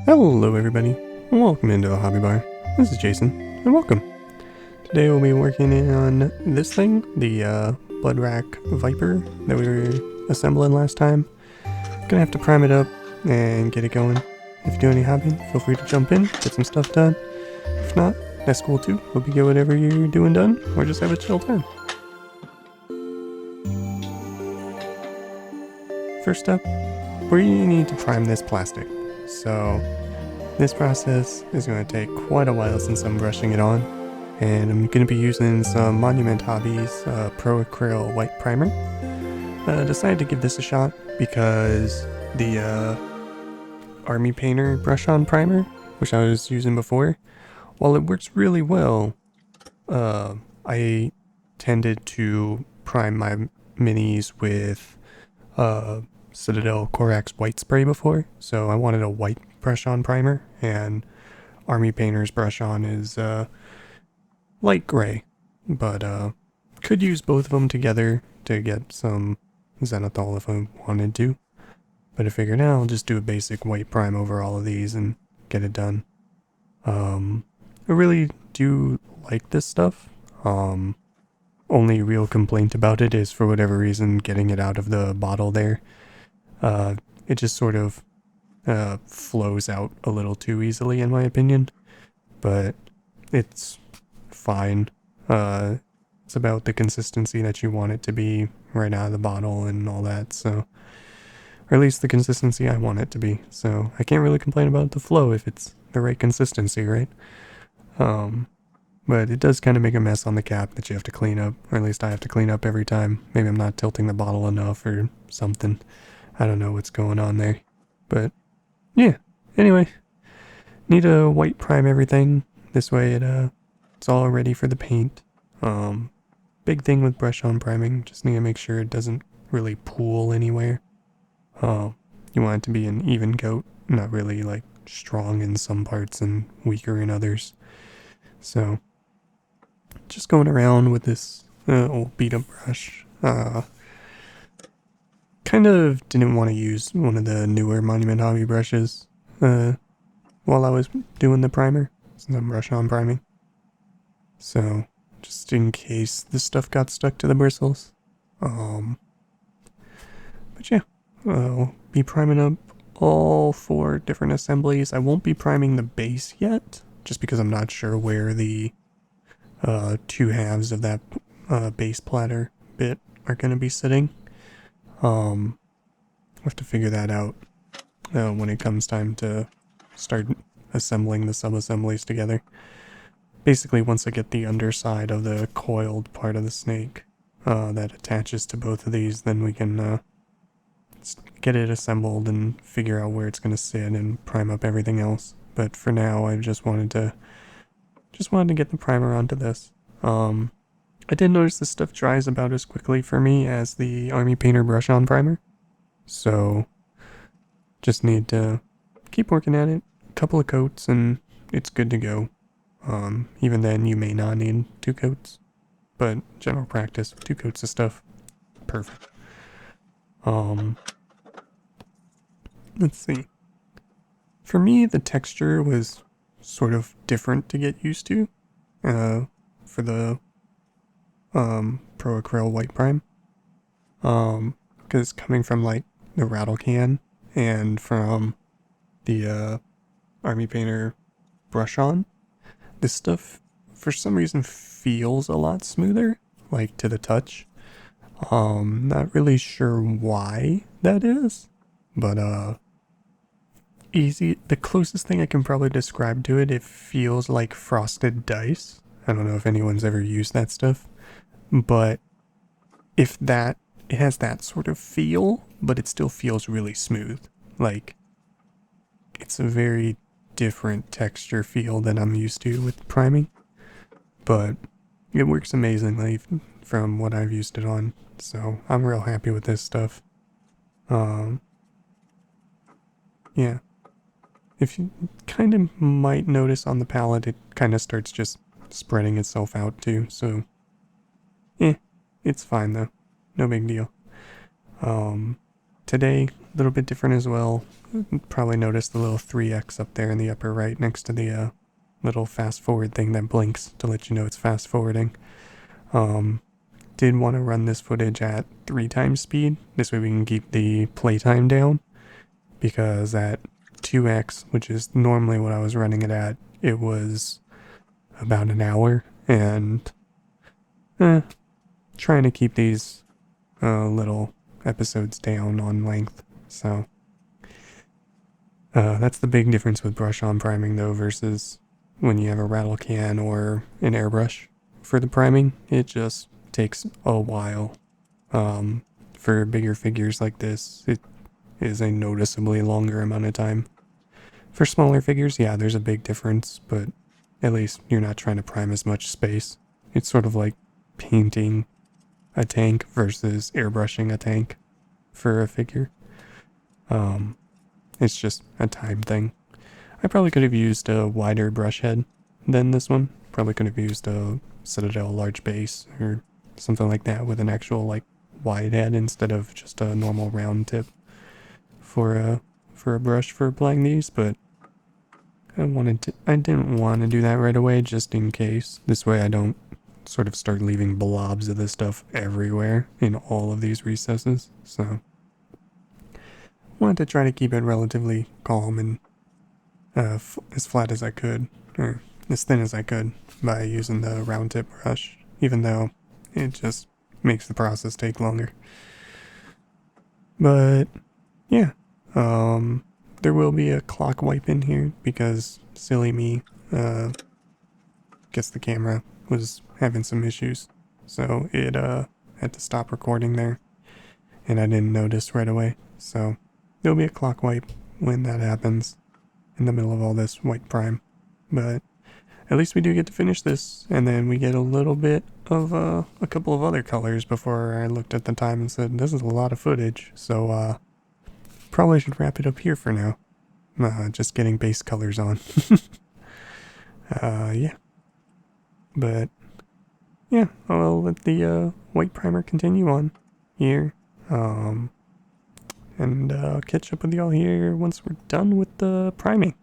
Hello everybody, and welcome into the Hobby Bar. This is Jason, and welcome. Today we'll be working on this thing, the Bloodwrack Viper that we were assembling last time. Gonna have to prime it up and get it going. If you do any hobby, feel free to jump in, get some stuff done. If not, that's cool too. Hope you get whatever you're doing done, or just have a chill time. First up, we need to prime this plastic. So this process is going to take quite a while since I'm brushing it on, and I'm going to be using some Monument Hobbies Pro Acryl White Primer. Decided to give this a shot because the Army Painter brush-on primer, which I was using before, while it works really well, I tended to prime my minis with Citadel Corax white spray before, so I wanted a white brush-on primer, and Army Painter's brush-on is light gray, but could use both of them together to get some zenithal if I wanted to, but I figured I'll just do a basic white prime over all of these and get it done. I really do like this stuff. Only real complaint about it is, for whatever reason, getting it out of the bottle there. It just sort of flows out a little too easily, in my opinion, but it's fine. It's about the consistency that you want it to be right out of the bottle and all that, so, or at least the consistency I want it to be, so I can't really complain about the flow if it's the right consistency, right? But it does kind of make a mess on the cap that you have to clean up, or at least I have to clean up every time. Maybe I'm not tilting the bottle enough or something. I don't know what's going on there. But yeah, anyway, need to white prime everything. This way it's all ready for the paint. Big thing with brush on priming, just need to make sure it doesn't really pool anywhere. You want it to be an even coat, not really like strong in some parts and weaker in others. So just going around with this old beat up brush. Kind of didn't want to use one of the newer Monument Hobby brushes while I was doing the primer, since I'm brush on priming. So, just in case this stuff got stuck to the bristles. But yeah, I'll be priming up all 4 different assemblies. I won't be priming the base yet, just because I'm not sure where the 2 halves of that base platter bit are going to be sitting. I'll have to figure that out when it comes time to start assembling the sub-assemblies together. Basically, once I get the underside of the coiled part of the snake that attaches to both of these, then we can get it assembled and figure out where it's going to sit and prime up everything else. But for now, I just wanted to get the primer onto this. I did notice this stuff dries about as quickly for me as the Army Painter brush-on primer. So, just need to keep working at it. A couple of coats and it's good to go. Even then, you may not need 2 coats. But general practice, 2 coats of stuff, perfect. Let's see. For me, the texture was sort of different to get used to. For the Pro Acryl White Prime. Because coming from like the rattle can and from the Army Painter brush on, this stuff for some reason feels a lot smoother, like to the touch. Not really sure why that is, but easy. The closest thing I can probably describe to it feels like frosted dice. I don't know if anyone's ever used that stuff, but it has that sort of feel, but it still feels really smooth. Like, it's a very different texture feel than I'm used to with priming, but it works amazingly from what I've used it on, so I'm real happy with this stuff. Yeah. If you kind of might notice on the palette, it kind of starts just spreading itself out too, so it's fine though. No big deal. today, a little bit different as well. Probably noticed the little 3x up there in the upper right next to the little fast forward thing that blinks to let you know it's fast forwarding. Did want to run this footage at 3 times speed. This way we can keep the playtime down. Because at 2x, which is normally what I was running it at, it was about an hour. And trying to keep these little episodes down on length. So that's the big difference with brush on priming though versus when you have a rattle can or an airbrush for the priming. It just takes a while. For bigger figures like this, it is a noticeably longer amount of time. For smaller figures, yeah, there's a big difference, but at least you're not trying to prime as much space. It's sort of like painting a tank versus airbrushing a tank for a figure. It's just a time thing. I probably could have used a wider brush head than this one. Probably could have used a Citadel large base or something like that with an actual like wide head instead of just a normal round tip for a brush for applying these, but I didn't want to do that right away just in case. This way I don't sort of start leaving blobs of this stuff everywhere in all of these recesses. So wanted to try to keep it relatively calm and as flat as I could, or as thin as I could by using the round tip brush, even though it just makes the process take longer. But yeah, there will be a clock wipe in here because silly me, guess the camera was having some issues, so it had to stop recording there, and I didn't notice right away. So there'll be a clock wipe when that happens in the middle of all this white prime, but at least we do get to finish this, and then we get a little bit of a couple of other colors before I looked at the time and said, this is a lot of footage, so probably should wrap it up here for now. Just getting base colors on. Yeah. But, yeah, I'll let the white primer continue on here. And I'll catch up with y'all here once we're done with the priming.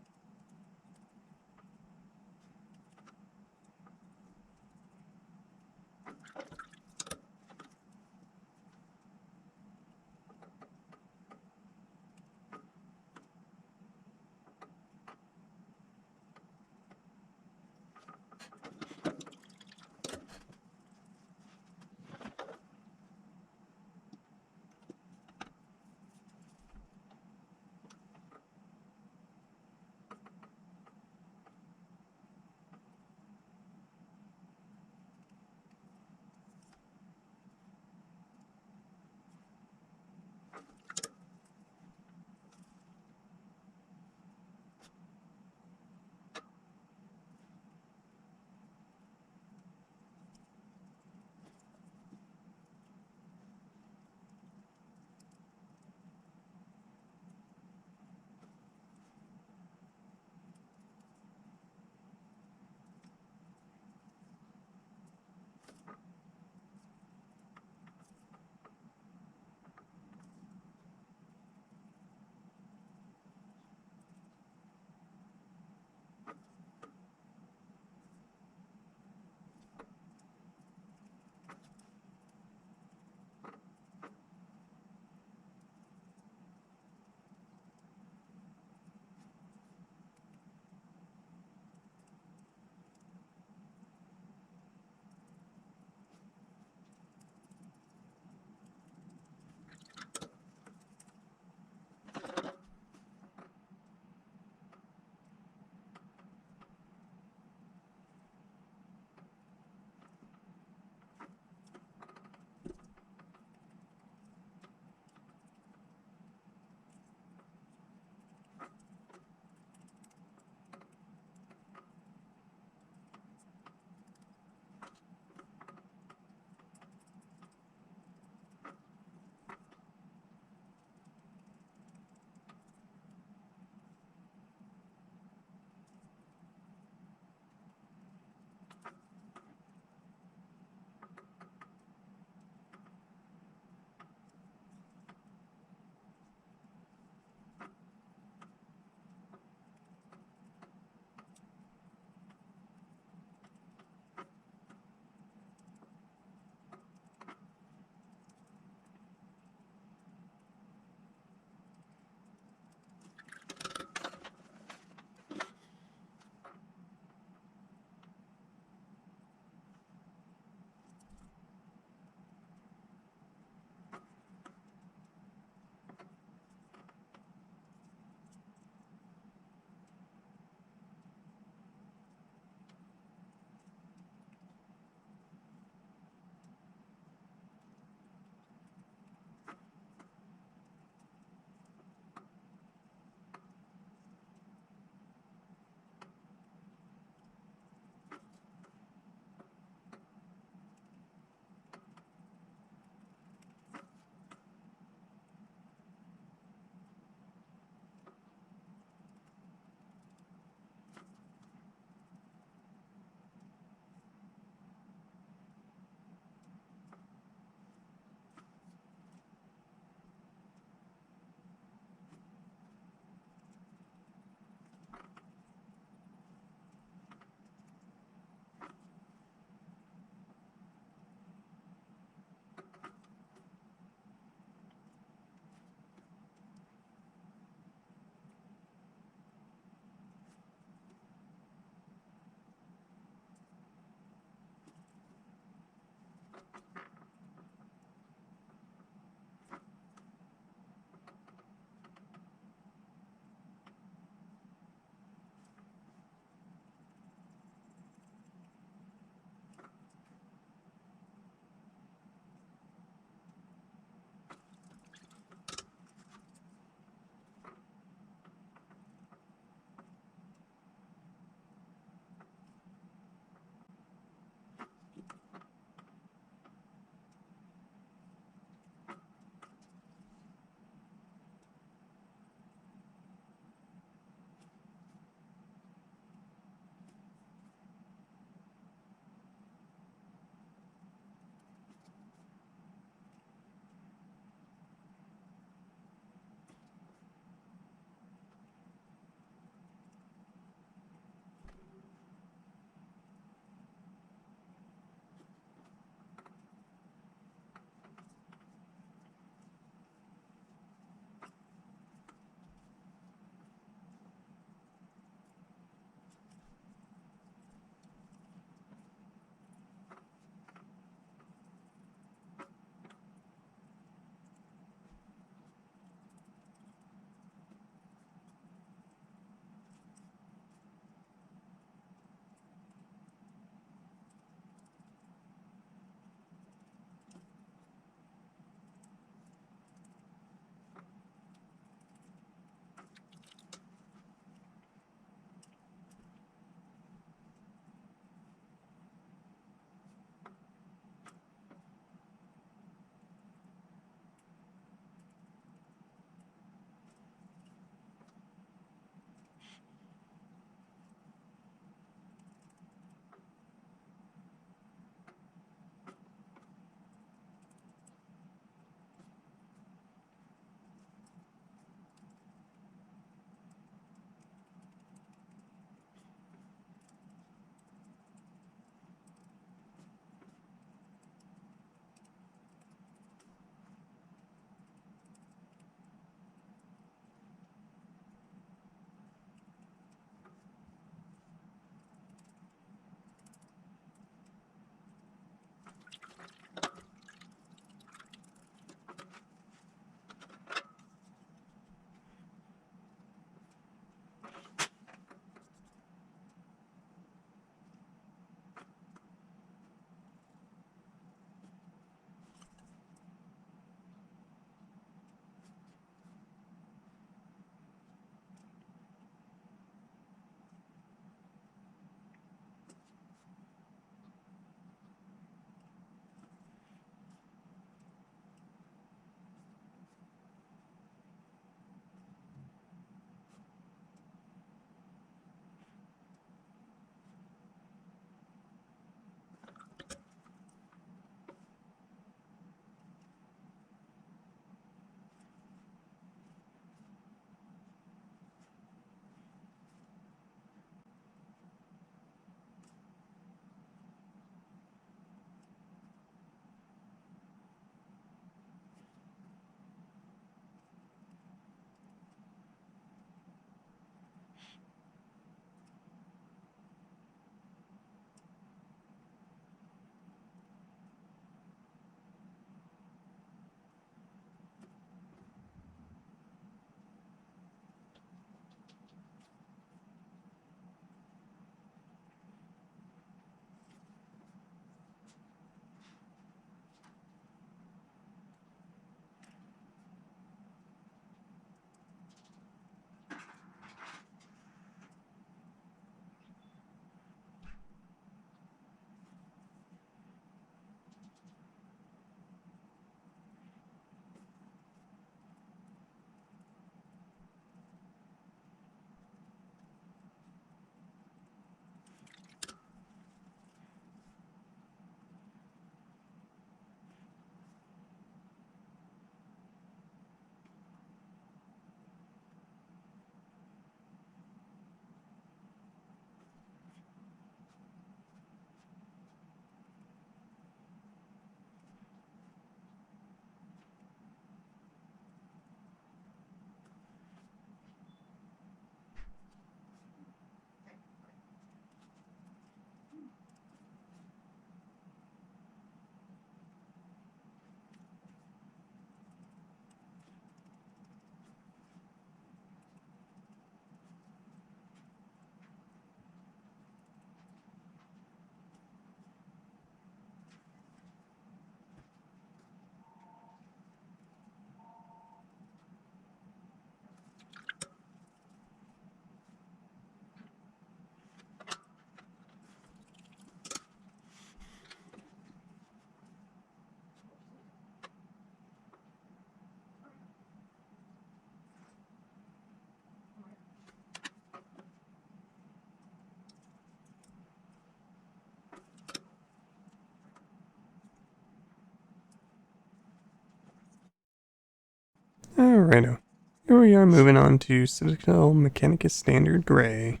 Alrighto. Here we are moving on to Citadel Mechanicus Standard Gray.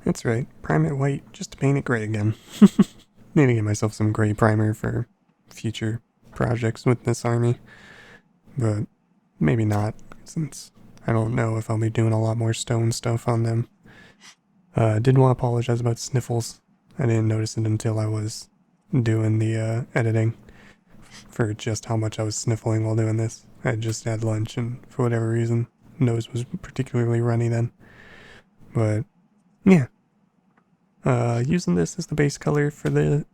That's right, prime it white just to paint it gray again. Need to get myself some gray primer for future projects with this army. But maybe not, since I don't know if I'll be doing a lot more stone stuff on them. Did want to apologize about sniffles. I didn't notice it until I was doing the editing for just how much I was sniffling while doing this. I had just had lunch and for whatever reason, nose was particularly runny then. But yeah, using this as the base color for the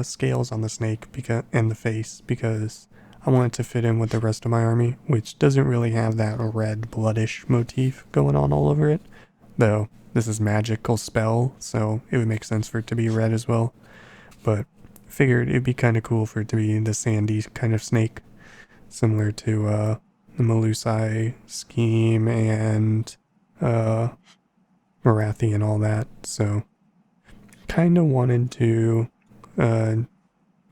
scales on the snake and the face because I want it to fit in with the rest of my army, which doesn't really have that red bloodish motif going on all over it. Though this is magical spell, so it would make sense for it to be red as well. But figured it'd be kind of cool for it to be the sandy kind of snake, similar to the Melusai scheme and Marathi and all that. So kind of wanted to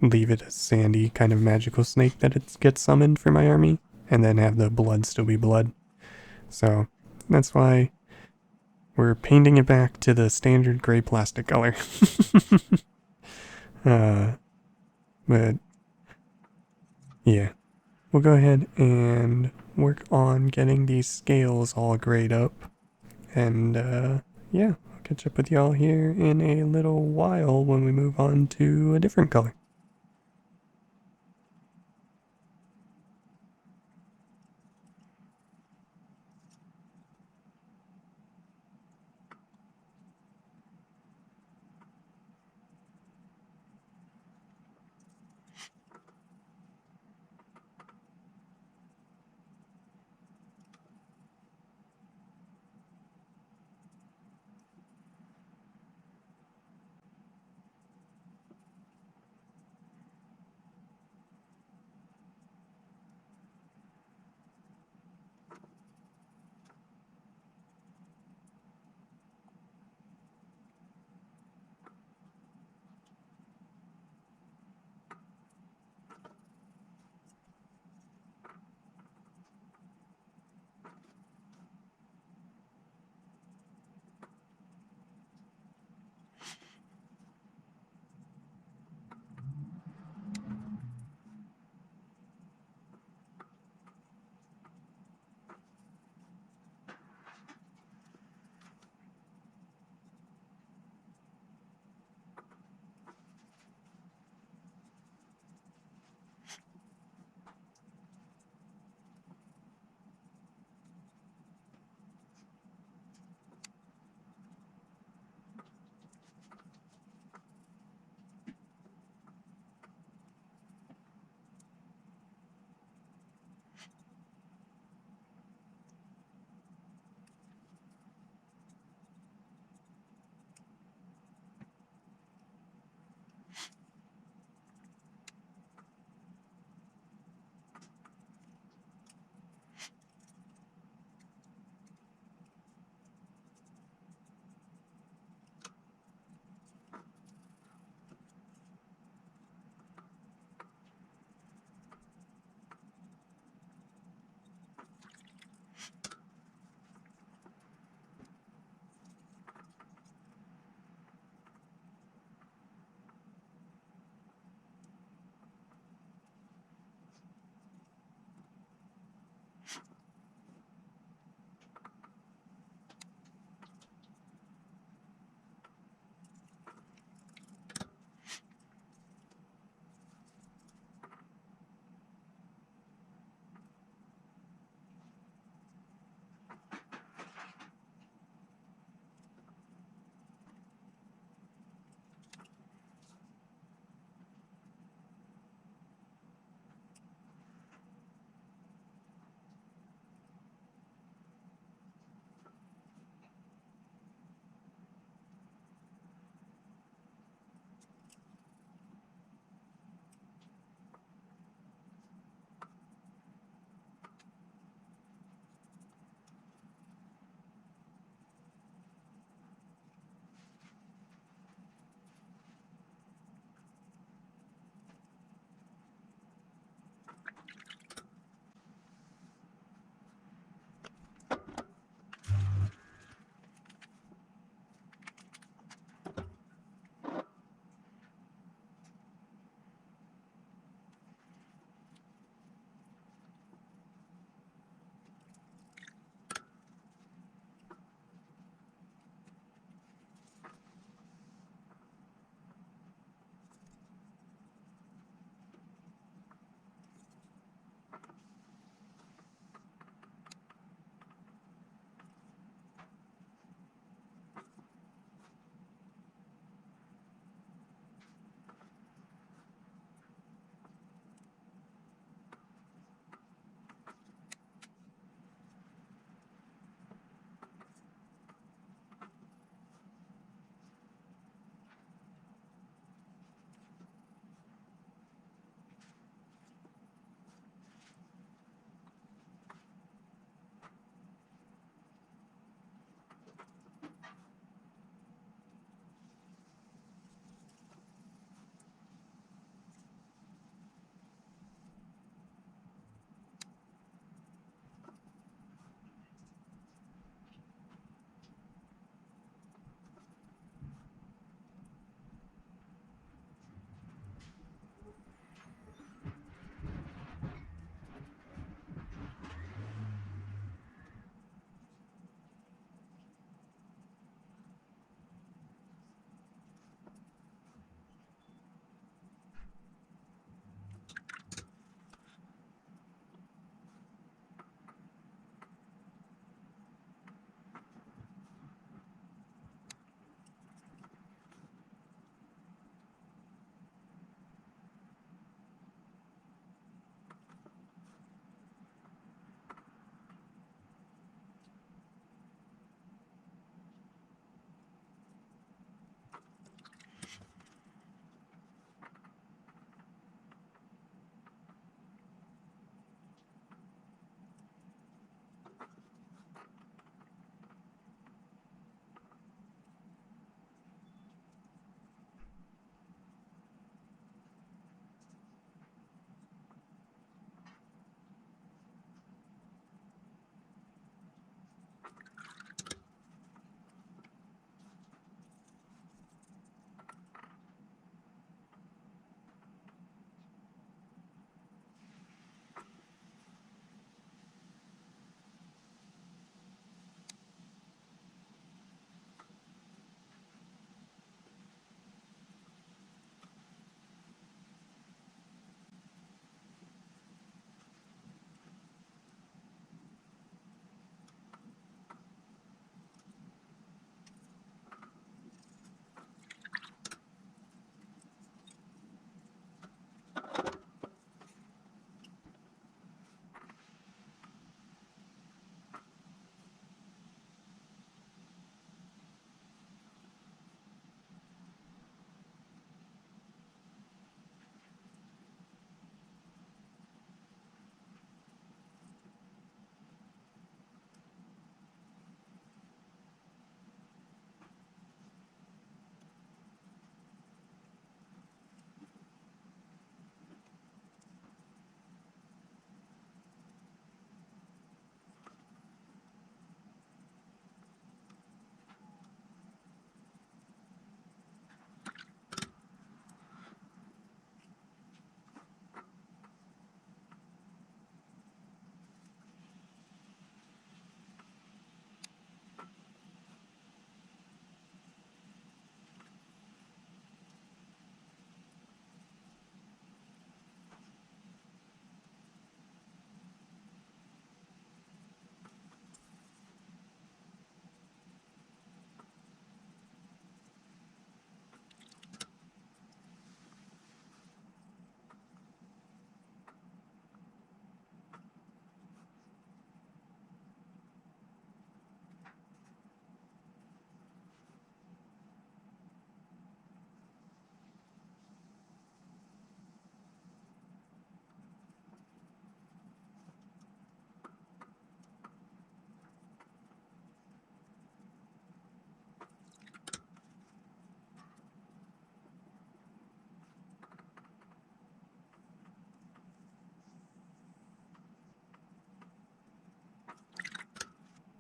leave it a sandy kind of magical snake that it gets summoned for my army, and then have the blood still be blood. So that's why we're painting it back to the standard gray plastic color. But yeah, we'll go ahead and work on getting these scales all grayed up, and yeah, I'll catch up with y'all here in a little while when we move on to a different color.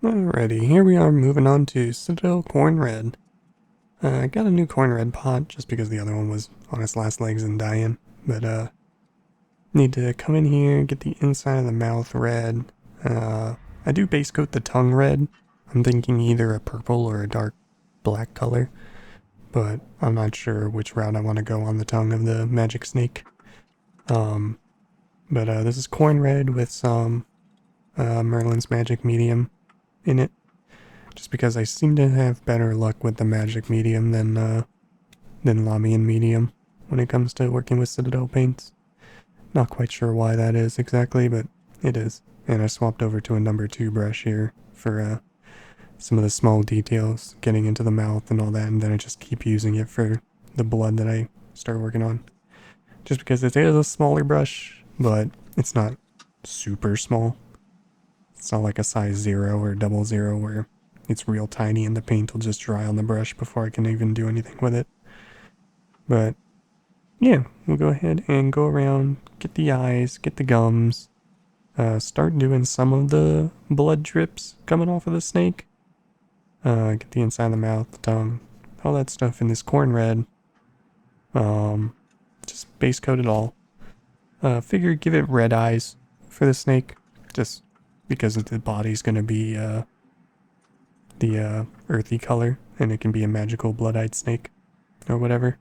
Alrighty, here we are moving on to Citadel Khorne Red. I got a new Khorne Red pot just because the other one was on its last legs and dying. But need to come in here, get the inside of the mouth red. I do base coat the tongue red. I'm thinking either a purple or a dark black color. But I'm not sure which route I want to go on the tongue of the magic snake. But this is Khorne Red with some Merlin's Magic Medium in it. Just because I seem to have better luck with the Magic Medium than Lamian Medium when it comes to working with Citadel paints. Not quite sure why that is exactly, but it is. And I swapped over to a number 2 brush here for some of the small details, getting into the mouth and all that, and then I just keep using it for the blood that I start working on. Just because it is a smaller brush, but it's not super small. It's not like a size 0 or 00 where it's real tiny and the paint will just dry on the brush before I can even do anything with it. But yeah, we'll go ahead and go around, get the eyes, get the gums, start doing some of the blood drips coming off of the snake. Get the inside of the mouth, the tongue, all that stuff in this Khorne Red. Just base coat it all. Figure give it red eyes for the snake, just because the body's gonna be the earthy color, and it can be a magical blood-eyed snake, or whatever.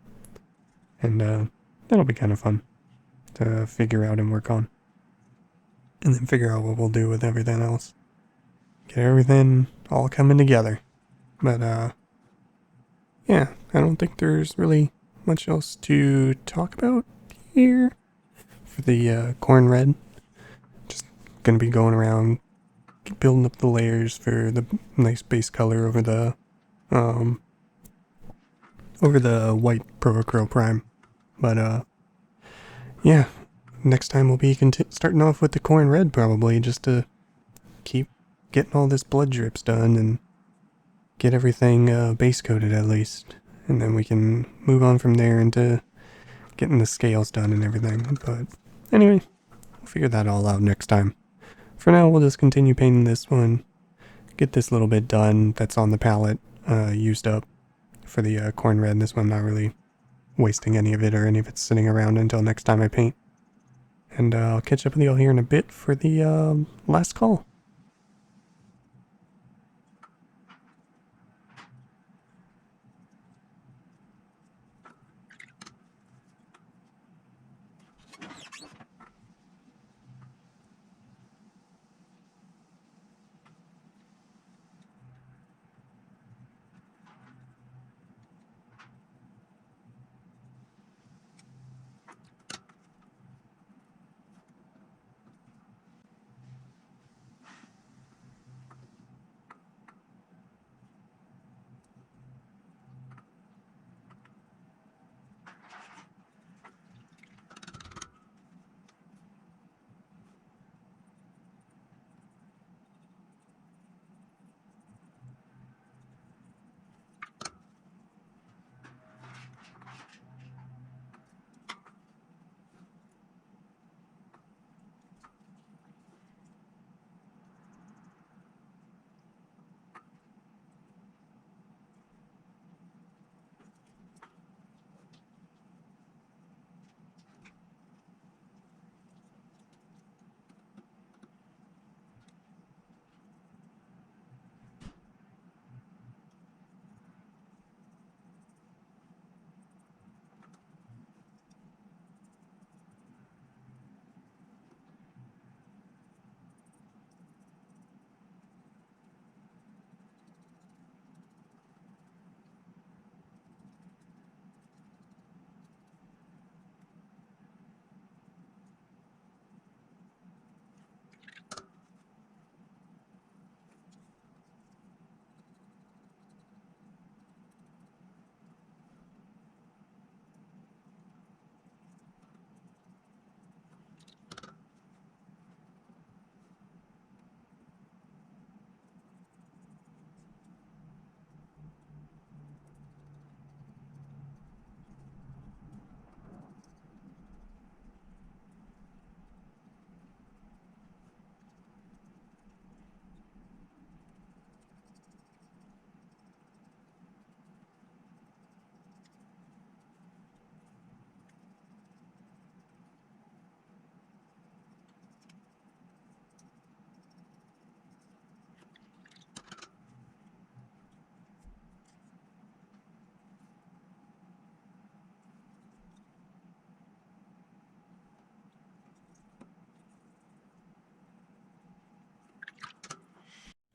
And that'll be kind of fun to figure out and work on. And then figure out what we'll do with everything else. Get everything all coming together. But yeah, I don't think there's really much else to talk about here for the Khorne Red. Just gonna be going around building up the layers for the nice base color over the white Pro Prime. But yeah, next time we'll be starting off with the Khorne Red probably, just to keep getting all this blood drips done and get everything base coated at least, and then we can move on from there into getting the scales done and everything. But anyway, we'll figure that all out next time. For now, we'll just continue painting this one, get this little bit done that's on the palette used up for the Khorne Red. This one, not really wasting any of it or any of it sitting around until next time I paint. And I'll catch up with you all here in a bit for the last call.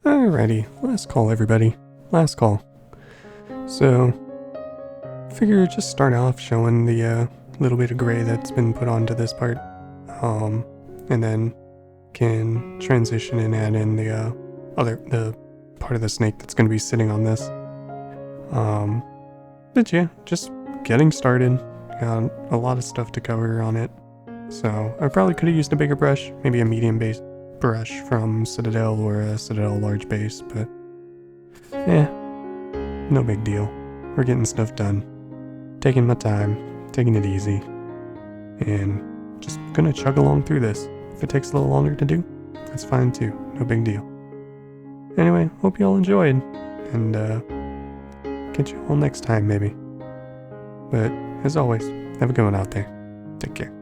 Alrighty, last call everybody. Last call. So, figure just start off showing the little bit of gray that's been put onto this part. And then can transition and add in the part of the snake that's going to be sitting on this. But yeah, just getting started. Got a lot of stuff to cover on it. So I probably could have used a bigger brush, maybe a medium base brush from Citadel or a Citadel large base, but yeah, no big deal. We're getting stuff done. Taking my time, taking it easy, and just gonna chug along through this. If it takes a little longer to do, that's fine too, no big deal. Anyway, hope you all enjoyed, and catch you all next time maybe. But as always, have a good one out there. Take care.